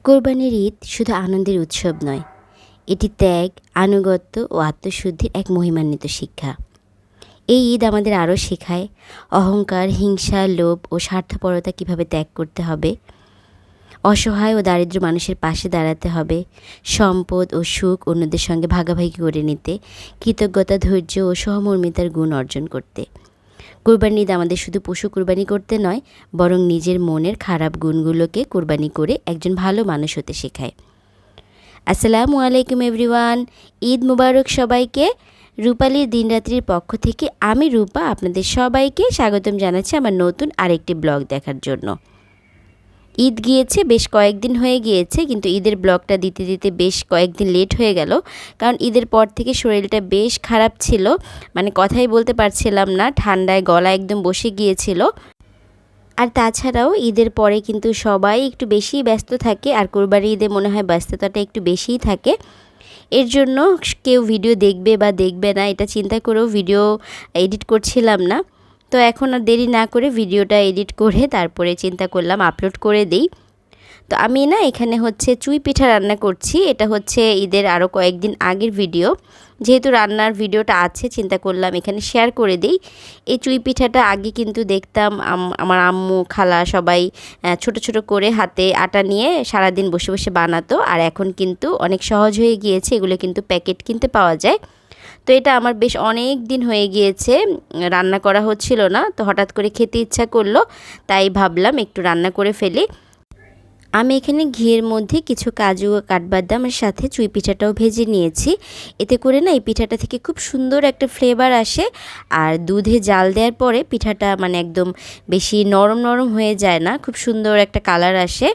কোরবানির ঈদ শুধু আনন্দের উৎসব নয়, এটি ত্যাগ, আনুগত্য ও আত্মশুদ্ধির এক মহিমান্বিত শিক্ষা। এই ঈদ আমাদের আরও শেখায় অহংকার, হিংসা, লোভ ও স্বার্থপরতা কীভাবে ত্যাগ করতে হবে, অসহায় ও দারিদ্র মানুষের পাশে দাঁড়াতে হবে, সম্পদ ও সুখ অন্যদের সঙ্গে ভাগাভাগি করে নিতে, কৃতজ্ঞতা, ধৈর্য ও সহমর্মিতার গুণ অর্জন করতে। কোরবানির ঈদ আমাদের শুধু পশু কোরবানি করতে নয়, বরং নিজের মনের খারাপ গুণগুলোকে কোরবানি করে একজন ভালো মানুষ হতে শেখায়। আসসালামু আলাইকুম এভরিওয়ান, ঈদ মুবারক সবাইকে। রূপালীর দিনরাত্রির পক্ষ থেকে আমি রূপা আপনাদের সবাইকে স্বাগতম জানাচ্ছি আমার নতুন আরেকটি ব্লগ দেখার জন্য। ঈদ গিয়েছে, বেশ কয়েকদিন হয়ে গিয়েছে, কিন্তু ঈদের ব্লগটা দিতে দিতে বেশ কয়েকদিন লেট হয়ে গেল, কারণ ঈদের পর থেকে শরীরটা বেশ খারাপ ছিল, মানে কথাই বলতে পারছিলাম না, ঠান্ডায় গলা একদম বসে গিয়েছিল। আর তাছাড়াও ঈদের পরে কিন্তু সবাই একটু বেশিই ব্যস্ত থাকে, আর কোরবানির ঈদে মনে হয় ব্যস্ততাটা একটু বেশিই থাকে। এর জন্য কেউ ভিডিও দেখবে বা দেখবে না এটা চিন্তা করেও ভিডিও এডিট করছিলাম না। তো এখন আর দেরি না করে ভিডিওটা এডিট করে তারপরে চিন্তা করলাম আপলোড করে দিই। তো আমি না এখানে হচ্ছে চুই পিঠা রান্না করছি। এটা হচ্ছে ঈদের আরও কয়েকদিন আগের ভিডিও, যেহেতু রান্নার ভিডিওটা আছে চিন্তা করলাম এখানে শেয়ার করে দিই। এই চুই পিঠাটা আগে কিন্তু দেখতাম আমার আম্মু, খালা সবাই ছোট ছোট করে হাতে আটা নিয়ে সারাদিন বসে বসে বানাতো, আর এখন কিন্তু অনেক সহজ হয়ে গিয়েছে, এগুলো কিন্তু প্যাকেট কিনতে পাওয়া যায়। তো এটা আমার বেশ অনেক দিন হয়ে গিয়েছে রান্না করা হচ্ছিল না, তো হঠাৎ করে খেতে ইচ্ছা করলো, তাই ভাবলাম একটু রান্না করে ফেলি। আমি এখানে ঘিয়ের মধ্যে কিছু কাজু, কাঠবাদামের সাথে চুই পিঠাটাও ভেজে নিয়েছি। এতে করে না এই পিঠাটা থেকে খুব সুন্দর একটা ফ্লেভার আসে, আর দুধে জাল দেওয়ার পরে পিঠাটা মানে একদম বেশি নরম নরম হয়ে যায় না, খুব সুন্দর একটা কালার আসে।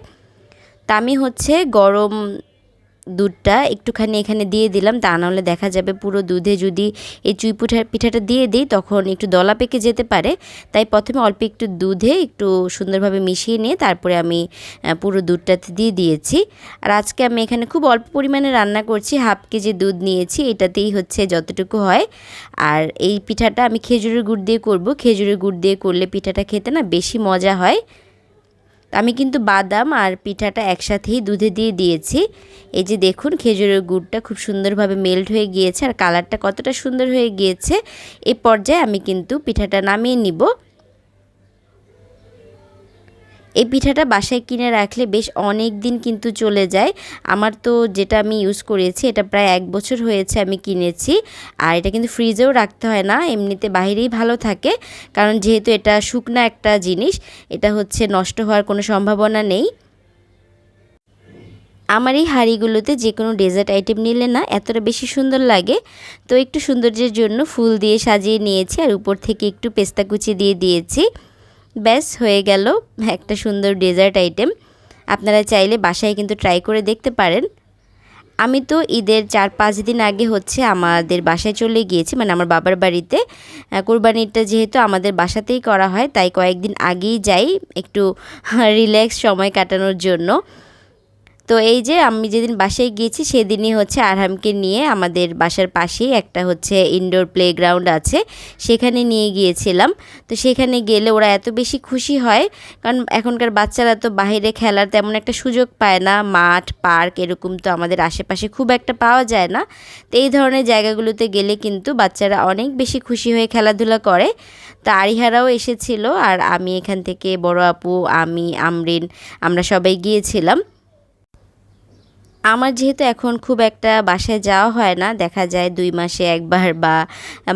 তা আমি হচ্ছে গরম দুধটা একটুখানি এখানে দিয়ে দিলাম, তা নাহলে দেখা যাবে পুরো দুধে যদি এই চুই পিঠাটা দিয়ে দিই তখন একটু দলা পেকে যেতে পারে। তাই প্রথমে অল্প একটু দুধে একটু সুন্দরভাবে মিশিয়ে নিয়ে তারপরে আমি পুরো দুধটাতে দিয়ে দিয়েছি। আর আজকে আমি এখানে খুব অল্প পরিমাণে রান্না করছি, হাফ কেজি দুধ নিয়েছি, এটাতেই হচ্ছে যতটুকু হয়। আর এই পিঠাটা আমি খেজুরের গুড় দিয়ে করব। খেজুরের গুড় দিয়ে করলে পিঠাটা খেতে না বেশি মজা হয়। আমি কিন্তু বাদাম আর পিঠাটা একসাথেই দুধে দিয়ে দিয়েছি। এই যে দেখুন খেজুরের গুড়টা খুব সুন্দরভাবে মেল্ট হয়ে গিয়েছে, আর কালারটা কতটা সুন্দর হয়ে গিয়েছে। এই পর্যায়ে আমি কিন্তু পিঠাটা নামিয়ে নিব। এই পিঠাটা বাসায় কিনে রাখলে বেশ অনেক দিন কিন্তু চলে যায়। আমার তো যেটা আমি ইউজ করেছি এটা প্রায় 1 বছর হয়েছে আমি কিনেছি, আর এটা কিন্তু ফ্রিজেও রাখতে হয় না, এমনিতে বাইরেই ভালো থাকে, কারণ যেহেতু এটা শুকনা একটা জিনিস, এটা হচ্ছে নষ্ট হওয়ার কোনো সম্ভাবনা নেই। আমার এই হাঁড়িগুলোতে যে কোনো ডেজার্ট আইটেম নিলে না এতটা বেশি সুন্দর লাগে, তো একটু সৌন্দর্যের জন্য ফুল দিয়ে সাজিয়ে নিয়েছি, আর উপর থেকে একটু পেস্তা কুচি দিয়ে দিয়েছি। ব্যাস হয়ে গেল একটা সুন্দর ডেজার্ট আইটেম। আপনারা চাইলে বাসায় কিন্তু ট্রাই করে দেখতে পারেন। আমি তো ঈদের 4-5 দিন আগে হচ্ছে আমাদের বাসায় চলে গিয়েছি, মানে আমার বাবার বাড়িতে। কোরবানিটা যেহেতু আমাদের বাসাতেই করা হয়, তাই কয়েকদিন আগেই যাই একটু রিল্যাক্স সময় কাটানোর জন্য। তো এই যে আমি যেদিন বাসায় গিয়েছি সেদিনই হচ্ছে আরহামকে নিয়ে আমাদের বাসার পাশেই একটা হচ্ছে ইনডোর প্লেগ্রাউন্ড আছে, সেখানে নিয়ে গিয়েছিলাম। তো সেখানে গেলে ওরা এত বেশি খুশি হয়, কারণ এখনকার বাচ্চারা তো বাইরে খেলার তেমন একটা সুযোগ পায় না, মাঠ, পার্ক এরকম তো আমাদের আশেপাশে খুব একটা পাওয়া যায় না। তো এই ধরনের জায়গাগুলোতে গেলে কিন্তু বাচ্চারা অনেক বেশি খুশি হয়ে খেলাধুলা করে। তো আরিহারাও এসেছিল, আর আমি এখান থেকে বড় আপু, আমি, আমরিন, আমরা সবাই গিয়েছিলাম। আমার যেহেতু এখন খুব একটা বাসায় যাওয়া হয় না, দেখা যায় 2 মাসে একবার বা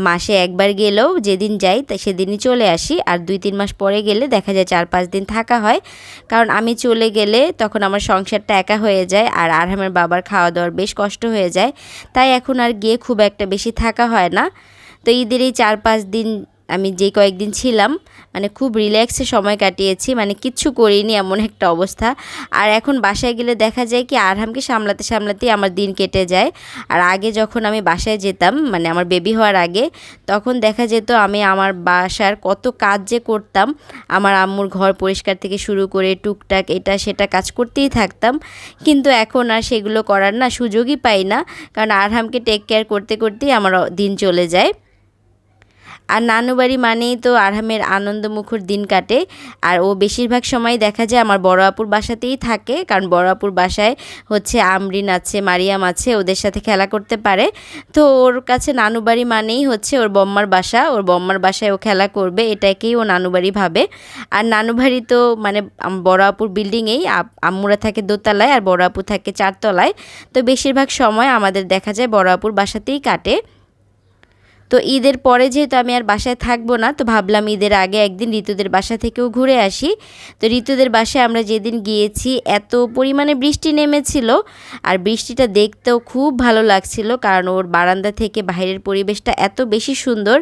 মাসে একবার গেলেও যেদিন যাই সেদিনই চলে আসি, আর 2-3 মাস পরে গেলে দেখা যায় 4-5 দিন থাকা হয়, কারণ আমি চলে গেলে তখন আমার সংসারটা একা হয়ে যায়, আর আরহামের বাবার খাওয়া দাওয়ার বেশ কষ্ট হয়ে যায়, তাই এখন আর গিয়ে খুব একটা বেশি থাকা হয় না। তো ঈদের এই 4-5 দিন আমি যে কয়েকদিন ছিলাম মানে খুব রিল্যাক্সে সময় কাটিয়েছি, মানে কিচ্ছু করিনি এমন একটা অবস্থা। আর এখন বাসায় গেলে দেখা যায় কি আরহামকে সামলাতে সামলাতেই আমার দিন কেটে যায়। আর আগে যখন আমি বাসায় যেতাম, মানে আমার বেবি হওয়ার আগে, তখন দেখা যেত আমি আমার বাসার কত কাজ যে করতাম, আমার আম্মুর ঘর পরিষ্কার থেকে শুরু করে টুকটাক এটা সেটা কাজ করতেই থাকতাম। কিন্তু এখন আর সেগুলো করার না সুযোগই পাই না, কারণ আরহামকে টেক কেয়ার করতে করতেই আমার দিন চলে যায়। আর নানু বাড়ি মানেই তো আরহামের আনন্দমুখর দিন কাটে। আর ও বেশিরভাগ সময় দেখা যায় আমার বড় আপুর বাসাতেই থাকে, কারণ বড় আপুর বাসায় হচ্ছে আমরিন আছে, মারিয়াম আছে, ওদের সাথে খেলা করতে পারে। তো ওর কাছে নানু বাড়ি মানেই হচ্ছে ওর বম্মার বাসা, ওর বম্মার বাসায় ও খেলা করবে, এটাকেই ও নানু বাড়ি ভাবে। আর নানু বাড়ি তো মানে বড় আপুর বিল্ডিংয়েই, আম্মুরা থাকে দোতলায় আর বড় আপু থাকে 4 তলায়। তো বেশিরভাগ সময় আমাদের দেখা যায় বড় আপুর বাসাতেই কাটে। তো ঈদের পরে যেহেতু আমি আর বাসায় থাকবো না, তো ভাবলাম ঈদের আগে একদিন ঋতুদের বাসা থেকেও ঘুরে আসি। তো ঋতুদের বাসায় আমরা যেদিন গিয়েছি এত পরিমাণে বৃষ্টি নেমেছিল, আর বৃষ্টিটা দেখতেও খুব ভালো লাগছিল, কারণ ওর বারান্দা থেকে বাইরের পরিবেশটা এত বেশি সুন্দর,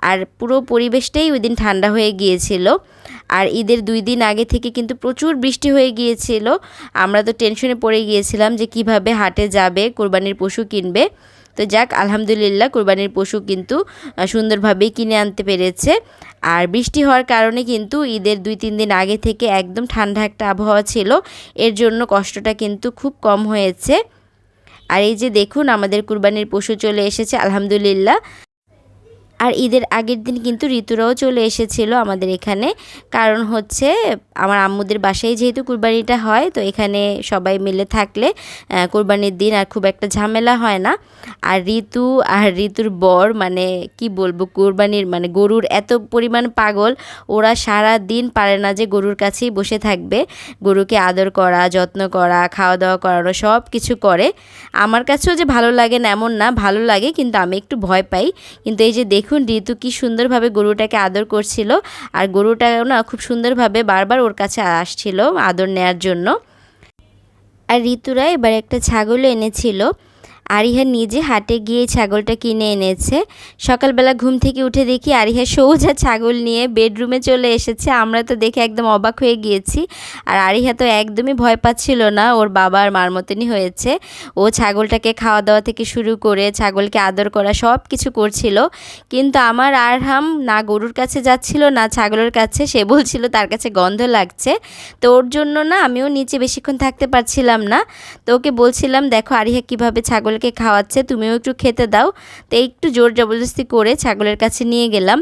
আর পুরো পরিবেশটাই ওই দিন ঠান্ডা হয়ে গিয়েছিল। আর ঈদের 2 দিন আগে থেকে কিন্তু প্রচুর বৃষ্টি হয়ে গিয়েছিল। আমরা তো টেনশনে পড়ে গিয়েছিলাম যে কিভাবে হাটে যাবে, কোরবানির পশু কিনবে। তো যাক, আলহামদুলিল্লাহ কোরবানির পশু কিন্তু সুন্দরভাবেই কিনে আনতে পেরেছে। আর বৃষ্টি হওয়ার কারণে কিন্তু ঈদের 2-3 দিন আগে থেকে একদম ঠান্ডা একটা আবহাওয়া ছিল, এর জন্য কষ্টটা কিন্তু খুব কম হয়েছে। আর এই যে দেখুন আমাদের কোরবানির পশু চলে এসেছে আলহামদুলিল্লাহ। আর ঈদের আগের দিন কিন্তু ঋতুরাও চলে এসেছিল আমাদের এখানে, কারণ হচ্ছে আমার আম্মুদের বাসায় যেহেতু কুরবানিটা হয়, তো এখানে সবাই মিলে থাকলে কুরবানির দিন আর খুব একটা ঝামেলা হয় না। আর ঋতু আর ঋতুর বর মানে কি বলবো, কুরবানির মানে গরুর এত পরিমাণ পাগল, ওরা সারা দিন পারে না যে গরুর কাছেই বসে থাকবে, গরুকে আদর করা, যত্ন করা, খাওয়া দাওয়া করানো সব কিছু করে। আমার কাছেও যে ভালো লাগে না এমন না, ভালো লাগে, কিন্তু আমি একটু ভয় পাই। কিন্তু এই যে দেখুন ঋতু কি সুন্দরভাবে গরুটাকে আদর করছিল, আর গরুটাও না খুব সুন্দরভাবে বারবার ওর কাছে আসছিল আদর নেয়ার জন্য। আর ঋতুরা এবার একটা ছাগলও এনেছিল, আরিহা নিজে হাটে গিয়ে ছাগলটা কিনে এনেছে। সকালবেলা ঘুম থেকে উঠে দেখি আরিহা সোজা ছাগল নিয়ে বেডরুমে চলে এসেছে। আমরা তো দেখে একদম অবাক হয়ে গিয়েছি। আর আরিহা তো একদমই ভয় পাচ্ছিল না, ওর বাবা আর মার মতনই হয়েছে। ও ছাগলটাকে খাওয়া দাওয়া থেকে শুরু করে ছাগলকে আদর করা সব কিছু করছিল। কিন্তু আমার আরহাম না গরুর কাছে যাচ্ছিল না ছাগলের কাছে, সে বলছিল তার কাছে গন্ধ লাগছে। তো ওর জন্য না আমিও নিচে বেশিক্ষণ থাকতে পারছিলাম না। তো ওকে বলছিলাম, দেখো আরিহা কীভাবে ছাগল খাওয়াচ্ছে, তুমিও একটু খেতে দাও। তো একটু জোর জবরদস্তি করে ছাগলের কাছে নিয়ে গেলাম।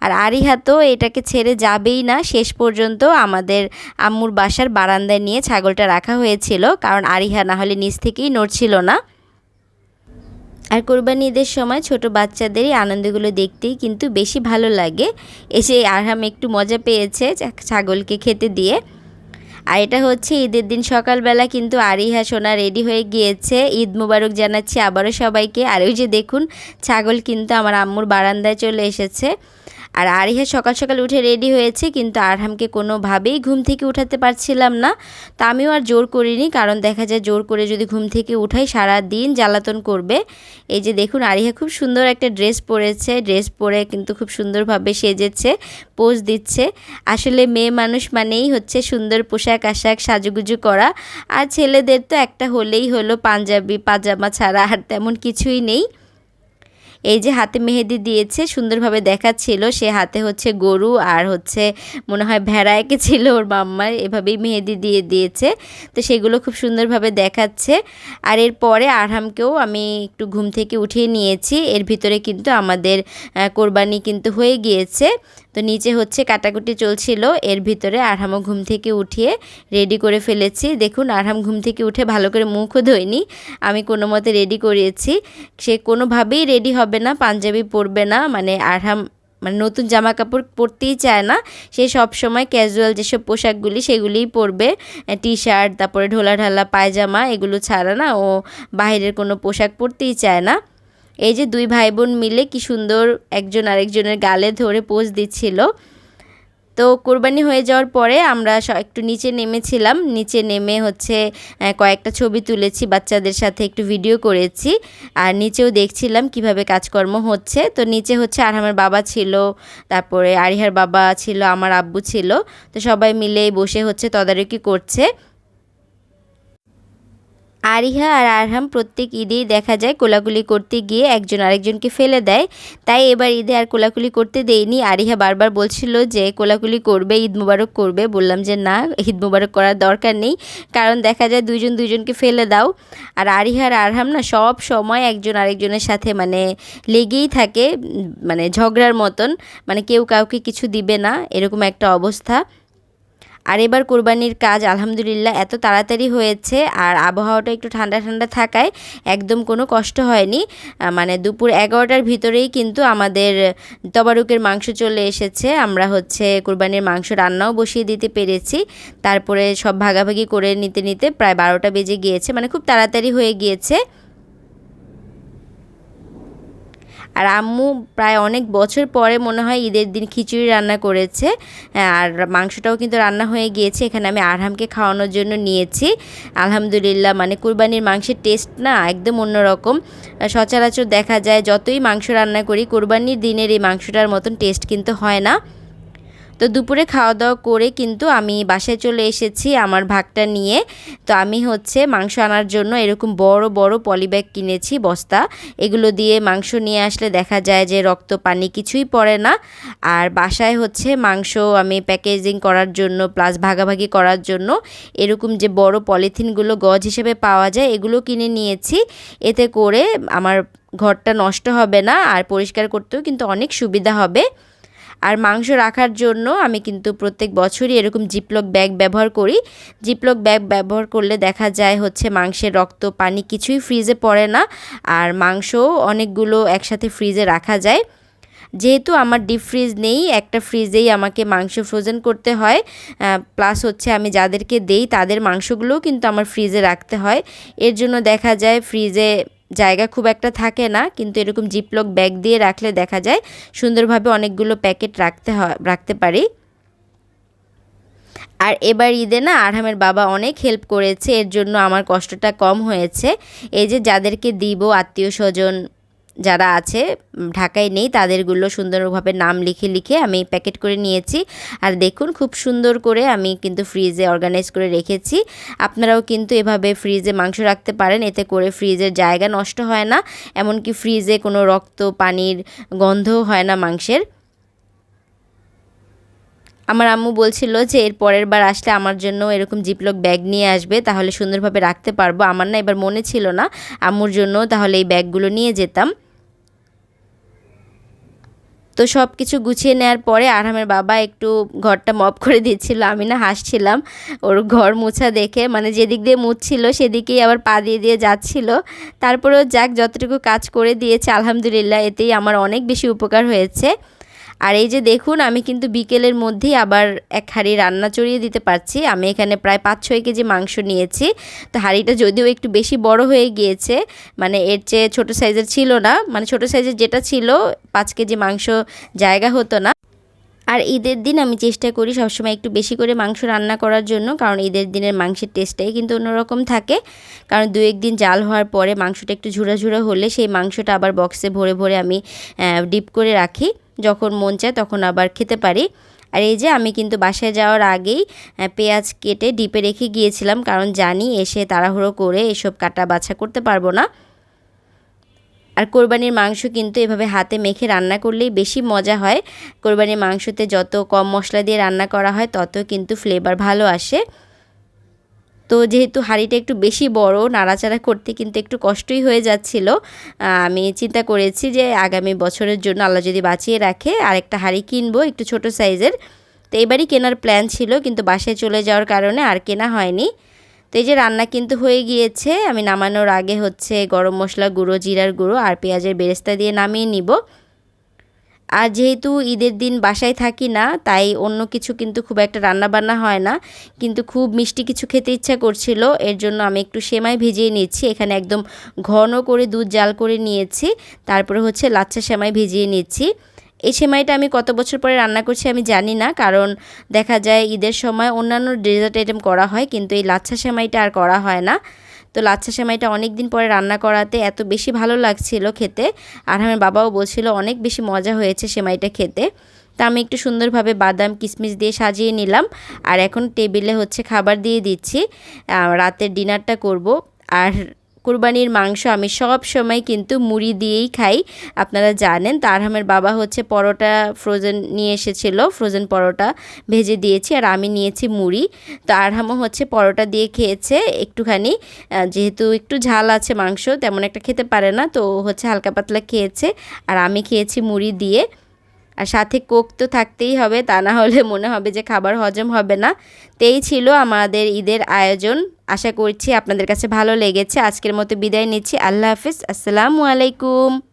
আর আরিহা তো এটাকে ছেড়ে যাবেই না, শেষ পর্যন্ত আমাদের আম্মুর বাসার বারান্দায় নিয়ে ছাগলটা রাখা হয়েছিল, কারণ আরিহা না হলে নিচ থেকেই নড়ছিল না। আর কোরবানি ঈদের সময় ছোট বাচ্চাদেরই আনন্দগুলো দেখতেই কিন্তু বেশি ভালো লাগে। এসে আরহাম একটু মজা পেয়েছে ছাগলকে খেতে দিয়ে। আর এটা হচ্ছে ঈদের দিন সকালবেলা কিন্তু আরিহা সোনা রেডি হয়ে গিয়েছে। ঈদ মুবারক জানাচ্ছি আবারও সবাইকে। আর ওই যে দেখুন ছাগল কিন্তু আমার আম্মুর বারান্দায় চলে এসেছে। আর আরিহা সকাল সকাল উঠে রেডি হয়েছে, কিন্তু আরহামকে কোনোভাবেই ঘুম থেকে উঠাতে পারছিলাম না। তা আমিও আর জোর করিনি, কারণ দেখা যায় জোর করে যদি ঘুম থেকে উঠাই সারা দিন জ্বালাতন করবে। এই যে দেখুন আরিহা খুব সুন্দর একটা ড্রেস পরেছে, ড্রেস পরে কিন্তু খুব সুন্দরভাবে সেজেছে, পোজ দিচ্ছে। আসলে মেয়ে মানুষ মানেই হচ্ছে সুন্দর পোশাক আশাক সাজুগুজু করা, আর ছেলেদের তো একটা হলেই হলো পাঞ্জাবি পাজামা ছাড়া আর তেমন কিছুই নেই। এই যে হাতে মেহেদি দিয়েছে, সুন্দরভাবে দেখাচ্ছিল, সে হাতে হচ্ছে গরু আর হচ্ছে মনে হয় ভেড়া এঁকেছিল ওর মাম্মা, এভাবেই মেহেদি দিয়ে দিয়েছে। তো সেগুলো খুব সুন্দরভাবে দেখাচ্ছে। আর এরপরে আরহামকেও আমি একটু ঘুম থেকে উঠিয়ে নিয়েছি। এর ভিতরে কিন্তু আমাদের কোরবানি কিন্তু হয়ে গিয়েছে। তো নিচে হচ্ছে কাটাকুটি চলছিল, এর ভিতরে আরহামও ঘুম থেকে উঠিয়ে রেডি করে ফেলেছি। দেখুন আরহাম ঘুম থেকে উঠে ভালো করে মুখও ধোয়নি, আমি কোনো মতে রেডি করিয়েছি। সে কোনোভাবেই রেডি হবে না, পাঞ্জাবি পরবে না, মানে আরহাম মানে নতুন জামা কাপড় পরতেই চায় না। সে সব সময় ক্যাজুয়াল যেসব পোশাকগুলি সেগুলিই পরবে, টি শার্ট, তারপরে ঢোলা ঢালা পায়জামা, এগুলো ছাড়া না ও বাইরের কোনো পোশাক পরতেই চায় না। এই যে 2 ভাই বোন মিলে কি সুন্দর একজন আরেকজনের গালে ধরে পোজ দিচ্ছিল। তো কোরবানি হয়ে যাওয়ার পরে আমরা একটু নিচে নেমেছিলাম, নিচে নেমে হচ্ছে কয়েকটা ছবি তুলেছি, বাচ্চাদের সাথে একটু ভিডিও করেছি। আর নিচেও দেখছিলাম কিভাবে কাজকর্ম হচ্ছে। তো নিচে হচ্ছে আরহামের বাবা ছিল, তারপরে আরিহার বাবা ছিল, আমার আব্বু ছিল। তো সবাই মিলে বসে হচ্ছে তদারকি করছে। আরিহা আর আরহাম প্রত্যেক ঈদেই দেখা যায় কোলাকুলি করতে গিয়ে একজন আরেকজনকে ফেলে দেয়। তাই এবার ঈদে আর কোলাকুলি করতে দেয়নি। আরিহা বারবার বলছিল যে কোলাকুলি করবে, ঈদ মুবারক করবে। বললাম যে না, ঈদ মুবারক করার দরকার নেই, কারণ দেখা যায় দুইজন দুইজনকে ফেলে দাও। আর আরিহা আর আরহাম না সব সময় একজন আরেকজনের সাথে মানে লেগেই থাকে, মানে ঝগড়ার মতন, মানে কেউ কাউকে কিছু দিবে না, এরকম একটা অবস্থা। আর এবার কোরবানির কাজ আলহামদুলিল্লাহ এত তাড়াতাড়ি হয়েছে, আর আবহাওয়াটা একটু ঠান্ডা ঠান্ডা থাকায় একদম কোনো কষ্ট হয়নি। মানে দুপুর 11টার ভিতরেই কিন্তু আমাদের তবারুকের মাংস চলে এসেছে। আমরা হচ্ছে কোরবানির মাংস রান্নাও বসিয়ে দিতে পেরেছি। তারপরে সব ভাগাভাগি করে নিতে নিতে প্রায় 12টা বেজে গিয়েছে, মানে খুব তাড়াতাড়ি হয়ে গিয়েছে। আর আম্মু প্রায় অনেক বছর পরে মনে হয় ঈদের দিন খিচুড়ি রান্না করেছে, আর মাংসটাও কিন্তু রান্না হয়ে গিয়েছে। এখানে আমি আরহামকে খাওয়ানোর জন্য নিয়েছি। আলহামদুলিল্লাহ, মানে কুরবানির মাংসের টেস্ট না একদম অন্যরকম। সচরাচর দেখা যায় যতই মাংস রান্না করি, কোরবানির দিনের এই মাংসটার মতন টেস্ট কিন্তু হয় না। তো দুপুরে খাওয়া দাওয়া করে কিন্তু আমি বাসায় চলে এসেছি আমার ভাগটা নিয়ে। তো আমি হচ্ছে মাংস আনার জন্য এরকম বড় বড় পলিব্যাগ কিনেছি, বস্তা। এগুলো দিয়ে মাংস নিয়ে আসলে দেখা যায় যে রক্ত পানি কিছুই পড়ে না। আর বাসায় হচ্ছে মাংস আমি প্যাকেজিং করার জন্য প্লাস ভাগাভাগি করার জন্য এরকম যে বড় পলিথিনগুলো গজ হিসেবে পাওয়া যায়, এগুলো কিনে নিয়েছি। এতে করে আমার ঘরটা নষ্ট হবে না, আর পরিষ্কার করতেও কিন্তু অনেক সুবিধা হবে। আর মাংস রাখার জন্য আমি কিন্তু প্রত্যেক বছরই এরকম জিপলক ব্যাগ ব্যবহার করি। জিপলক ব্যাগ ব্যবহার করলে দেখা যায় হচ্ছে মাংসের রক্ত পানি কিছুই ফ্রিজে পড়ে না, আর মাংসও অনেকগুলো একসাথে ফ্রিজে রাখা যায়। যেহেতু আমার ডিপ ফ্রিজ নেই, একটা ফ্রিজেই আমাকে মাংস ফ্রোজেন করতে হয়, প্লাস হচ্ছে আমি যাদেরকে দেই তাদের মাংসগুলোও কিন্তু আমার ফ্রিজে রাখতে হয়। এর জন্য দেখা যায় ফ্রিজে জায়গা খুব একটা থাকে না, কিন্তু এরকম জিপলক ব্যাগ দিয়ে রাখলে দেখা যায় সুন্দরভাবে অনেকগুলো প্যাকেট রাখতে পারি। আর এবার ঈদে না আরহামের বাবা অনেক হেল্প করেছে, এর জন্য আমার কষ্টটা কম হয়েছে। এই যে যাদেরকে দিব আত্মীয় স্বজন যারা আছে ঢাকায় নেই, তাদেরগুলো সুন্দরভাবে নাম লিখে লিখে আমি প্যাকেট করে নিয়েছি। আর দেখুন খুব সুন্দর করে আমি কিন্তু ফ্রিজে অর্গানাইজ করে রেখেছি। আপনারাও কিন্তু এভাবে ফ্রিজে মাংস রাখতে পারেন, এতে করে ফ্রিজের জায়গা নষ্ট হয় না, এমনকি ফ্রিজে কোনো রক্ত পানির গন্ধও হয় না মাংসের। আমার আম্মু বলছিল যে এর পরের বার আসলে আমার জন্য এরকম জিপলক ব্যাগ নিয়ে আসবে, তাহলে সুন্দরভাবে রাখতে পারবো। আমার না এবার মনে ছিল না, আম্মুর জন্য তাহলে এই ব্যাগগুলো নিয়ে যেতাম। তো সব কিছু গুছিয়ে নেওয়ার পরে আরহামের বাবা একটু ঘরটা মপ করে দিচ্ছিল। আমি না হাসছিলাম ওর ঘর মোছা দেখে, মানে যেদিক দিয়ে মুছছিল সেদিকেই আবার পা দিয়ে দিয়ে যাচ্ছিল। তারপরেও যাক, যতটুকু কাজ করে দিয়েছে আলহামদুলিল্লাহ, এতেই আমার অনেক বেশি উপকার হয়েছে। আর এই যে দেখুন, আমি কিন্তু বিকেলের মধ্যেই আবার এক হাঁড়ি রান্না চড়িয়ে দিতে পারছি। আমি এখানে প্রায় 5-6 কেজি মাংস নিয়েছি। তো হাঁড়িটা যদিও একটু বেশি বড় হয়ে গিয়েছে, মানে এর চেয়ে ছোটো সাইজের ছিল না, মানে ছোটো সাইজের যেটা ছিল 5 কেজি মাংস জায়গা হতো না। আর ঈদের দিন আমি চেষ্টা করি সবসময় একটু বেশি করে মাংস রান্না করার জন্য, কারণ ঈদের দিনের মাংসের টেস্টটাই কিন্তু অন্যরকম থাকে। কারণ 2-1 দিন জাল হওয়ার পরে মাংসটা একটু ঝুরা ঝুরা হলে সেই মাংসটা আবার বক্সে ভরে ভরে আমি ডিপ করে রাখি, যখন মন চায় তখন আবার খেতে পারি। আর এই যে আমি কিন্তু বাসায় যাওয়ার আগেই পেঁয়াজ কেটে ডিপে রেখে গিয়েছিলাম, কারণ জানি এসে তাড়াহুড়ো করে এসব কাটা বাছা করতে পারবো না। আর কোরবানির মাংস কিন্তু এভাবে হাতে মেখে রান্না করলেই বেশি মজা হয়। কোরবানির মাংসতে যত কম মশলা দিয়ে রান্না করা হয় তত কিন্তু ফ্লেভার ভালো আসে। তো যেহেতু হাঁড়িটা একটু বেশি বড়, নাড়াচাড়া করতে কিন্তু একটু কষ্টই হয়ে যাচ্ছিল। আমি চিন্তা করেছি যে আগামী বছরের জন্য আল্লাহ যদি বাঁচিয়ে রাখে আরেকটা হাঁড়ি কিনবো একটু ছোট সাইজের। তো এবারই কেনার প্ল্যান ছিল, কিন্তু বাসায় চলে যাওয়ার কারণে আর কেনা হয়নি। তো এই যে রান্না কিন্তু হয়ে গিয়েছে, আমি নামানোর আগে হচ্ছে গরম মশলা গুঁড়ো, জিরার গুঁড়ো আর পেঁয়াজের বেরেস্তা দিয়ে নামিয়ে নিব। আর যেহেতু ঈদের দিন বাসায় থাকি না, তাই অন্য কিছু কিন্তু খুব একটা রান্না বান্না হয় না, কিন্তু খুব মিষ্টি কিছু খেতে ইচ্ছা করছিল, এর জন্য আমি একটু সেমাই ভিজিয়ে নিচ্ছি। এখানে একদম ঘন করে দুধ জাল করে নিয়েছি, তারপরে হচ্ছে লাচ্ছা সেমাই ভিজিয়ে নিচ্ছি। এই সেমাইটা আমি কত বছর পরে রান্না করছি আমি জানি না, কারণ দেখা যায় ঈদের সময় অন্যান্য ডেজার্ট আইটেম করা হয়, কিন্তু এই লাচ্ছা সেমাইটা আর করা হয় না। তো লাচ্ছা সেমাইটা অনেক দিন পরে রান্না করাতে এত বেশি ভালো লাগছিল খেতে, আর আমার বাবাও বলছিল অনেক বেশি মজা হয়েছে সেমাইটা খেতে। তা আমি একটু সুন্দরভাবে বাদাম কিশমিশ দিয়ে সাজিয়ে নিলাম, আর এখন টেবিলে হচ্ছে খাবার দিয়ে দিচ্ছি, রাতের ডিনারটা করব। আর কুরবানির মাংস আমি সব সময় কিন্তু মুড়ি দিয়েই খাই, আপনারা জানেন। তো আরহামের বাবা হচ্ছে পরোটা ফ্রোজেন নিয়ে এসেছিল, ফ্রোজেন পরোটা ভেজে দিয়েছি, আর আমি নিয়েছি মুড়ি। তো আরহামও হচ্ছে পরোটা দিয়ে খেয়েছে একটুখানি, যেহেতু একটু ঝাল আছে মাংস, তেমন একটা খেতে পারে না, তো হচ্ছে হালকা পাতলা খেয়েছে। আর আমি খেয়েছি মুড়ি দিয়ে, আর সাথে কোক তো থাকতেই হবে, তা না হলে মনে হবে যে খাবার হজম হবে না। তো এই ছিল আমাদের ঈদের আয়োজন। আশা করছি আপনাদের কাছে ভালো লেগেছে। আজকের মতো বিদায় নিচ্ছি। আল্লাহ হাফিজ, আসসালামু আলাইকুম।